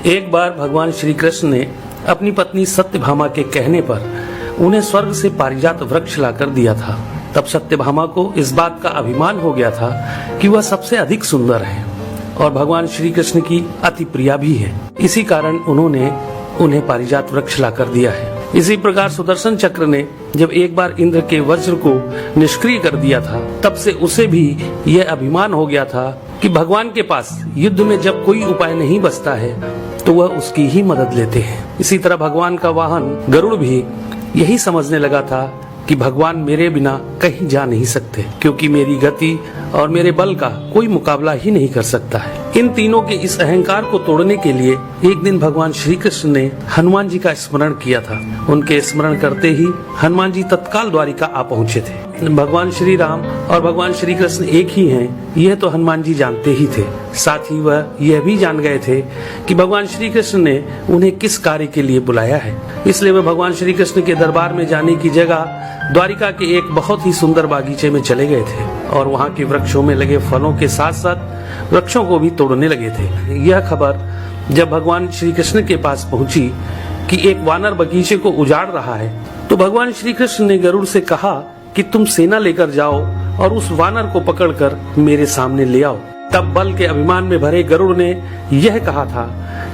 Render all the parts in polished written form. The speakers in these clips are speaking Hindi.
एक बार भगवान श्री कृष्ण ने अपनी पत्नी सत्यभामा के कहने पर उन्हें स्वर्ग से पारिजात वृक्ष लाकर दिया था। तब सत्यभामा को इस बात का अभिमान हो गया था कि वह सबसे अधिक सुंदर है और भगवान श्री कृष्ण की अति प्रिया भी है। इसी कारण उन्होंने उन्हें पारिजात वृक्ष लाकर दिया है। इसी प्रकार सुदर्शन चक्र ने जब एक बार इंद्र के वज्र को निष्क्रिय कर दिया था, तब से उसे भी यह अभिमान हो गया था कि भगवान के पास युद्ध में जब कोई उपाय नहीं बचता है तो वह उसकी ही मदद लेते हैं। इसी तरह भगवान का वाहन गरुड़ भी यही समझने लगा था कि भगवान मेरे बिना कहीं जा नहीं सकते, क्योंकि मेरी गति और मेरे बल का कोई मुकाबला ही नहीं कर सकता है। इन तीनों के इस अहंकार को तोड़ने के लिए एक दिन भगवान श्री कृष्ण ने हनुमान जी का स्मरण किया था। उनके स्मरण करते ही हनुमान जी तत्काल द्वारिका आ पहुँचे थे। भगवान श्री राम और भगवान श्री कृष्ण एक ही हैं, यह तो हनुमान जी जानते ही थे। साथ ही वह यह भी जान गए थे कि भगवान श्री कृष्ण ने उन्हें किस कार्य के लिए बुलाया है। इसलिए वह भगवान श्री कृष्ण के दरबार में जाने की जगह द्वारिका के एक बहुत ही सुंदर बागीचे में चले गए थे और वहाँ के वृक्षों में लगे फलों के साथ साथ वृक्षों को भी तोड़ने लगे थे। यह खबर जब भगवान श्री कृष्ण के पास पहुंची कि एक वानर बगीचे को उजाड़ रहा है, तो भगवान श्री कृष्ण ने गरुड़ से कहा कि तुम सेना लेकर जाओ और उस वानर को पकड़कर मेरे सामने ले आओ। तब बल के अभिमान में भरे गरुड़ ने यह कहा था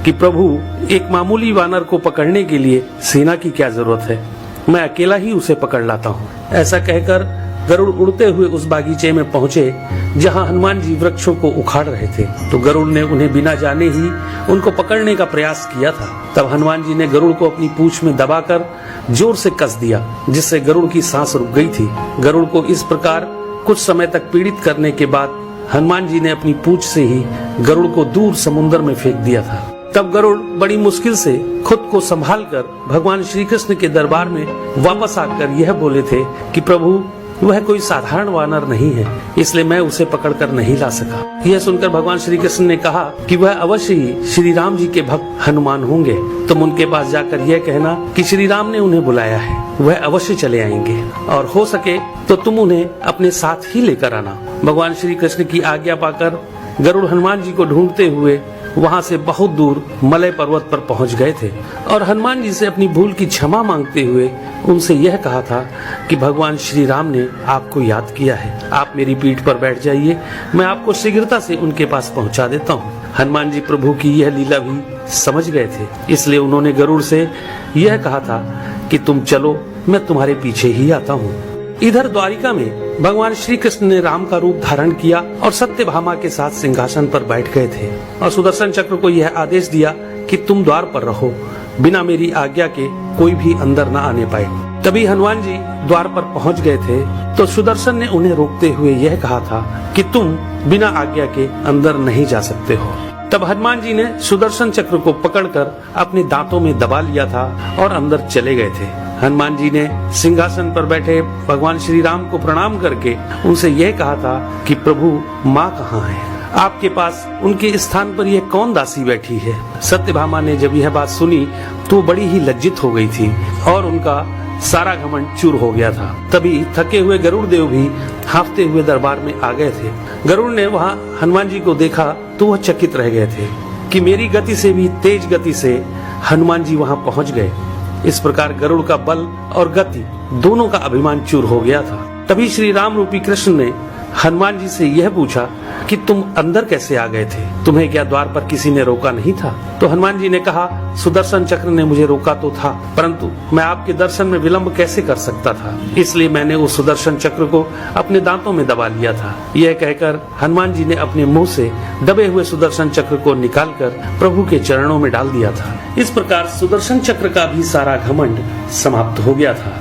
कि प्रभु, एक मामूली वानर को पकड़ने के लिए सेना की क्या जरूरत है, मैं अकेला ही उसे पकड़ लाता हूँ। ऐसा कहकर गरुड़ उड़ते हुए उस बागीचे में पहुँचे जहाँ हनुमान जी वृक्षों को उखाड़ रहे थे। तो गरुड़ ने उन्हें बिना जाने ही उनको पकड़ने का प्रयास किया था। तब हनुमान जी ने गरुड़ को अपनी पूंछ में दबाकर जोर से कस दिया, जिससे गरुड़ की सांस रुक गई थी। गरुड़ को इस प्रकार कुछ समय तक पीड़ित करने के बाद हनुमान जी ने अपनी पूंछ से ही गरुड़ को दूर समुद्र में फेंक दिया था। तब गरुड़ बड़ी मुश्किल से खुद को संभालकर भगवान श्री कृष्ण के दरबार में वापस आकर यह बोले थे कि प्रभु, वह कोई साधारण वानर नहीं है, इसलिए मैं उसे पकड़कर नहीं ला सका। यह सुनकर भगवान श्री कृष्ण ने कहा कि वह अवश्य ही श्री राम जी के भक्त हनुमान होंगे। तुम उनके पास जाकर यह कहना कि श्री राम ने उन्हें बुलाया है, वह अवश्य चले आएंगे और हो सके तो तुम उन्हें अपने साथ ही लेकर आना। भगवान श्री कृष्ण की आज्ञा पाकर गरुड़ हनुमान जी को ढूंढते हुए वहाँ से बहुत दूर मलय पर्वत पर पहुँच गए थे और हनुमान जी से अपनी भूल की क्षमा मांगते हुए उनसे यह कहा था कि भगवान श्री राम ने आपको याद किया है, आप मेरी पीठ पर बैठ जाइए, मैं आपको शीघ्रता से उनके पास पहुँचा देता हूँ। हनुमान जी प्रभु की यह लीला भी समझ गए थे, इसलिए उन्होंने गरुड़ से यह कहा था कि तुम चलो, मैं तुम्हारे पीछे ही आता हूँ। इधर द्वारिका में भगवान श्री कृष्ण ने राम का रूप धारण किया और सत्यभामा के साथ सिंहासन पर बैठ गए थे और सुदर्शन चक्र को यह आदेश दिया कि तुम द्वार पर रहो, बिना मेरी आज्ञा के कोई भी अंदर न आने पाए। तभी हनुमान जी द्वार पर पहुंच गए थे तो सुदर्शन ने उन्हें रोकते हुए यह कहा था कि तुम बिना आज्ञा के अंदर नहीं जा सकते हो। तब हनुमान जी ने सुदर्शन चक्र को पकड़कर अपने दांतों में दबा लिया था और अंदर चले गए थे। हनुमान जी ने सिंहासन पर बैठे भगवान श्री राम को प्रणाम करके उनसे यह कहा था कि प्रभु, माँ कहाँ है? आपके पास उनके स्थान पर यह कौन दासी बैठी है? सत्यभामा ने जब यह बात सुनी तो बड़ी ही लज्जित हो गई थी और उनका सारा घमंड चूर हो गया था। तभी थके हुए गरुड़ देव भी हांफते हुए दरबार में आ गए थे। गरुड़ ने वहाँ हनुमान जी को देखा तो वह चकित रह गए थे कि मेरी गति से भी तेज गति से हनुमान जी वहाँ पहुँच गए। इस प्रकार गरुड़ का बल और गति दोनों का अभिमान चूर हो गया था। तभी श्री राम रूपी कृष्ण ने हनुमान जी से यह पूछा कि तुम अंदर कैसे आ गए थे? तुम्हें क्या द्वार पर किसी ने रोका नहीं था? तो हनुमान जी ने कहा, सुदर्शन चक्र ने मुझे रोका तो था, परंतु मैं आपके दर्शन में विलंब कैसे कर सकता था, इसलिए मैंने उस सुदर्शन चक्र को अपने दांतों में दबा लिया था। यह कहकर हनुमान जी ने अपने मुंह से दबे हुए सुदर्शन चक्र को निकालकर प्रभु के चरणों में डाल दिया था। इस प्रकार सुदर्शन चक्र का भी सारा घमंड समाप्त हो गया था।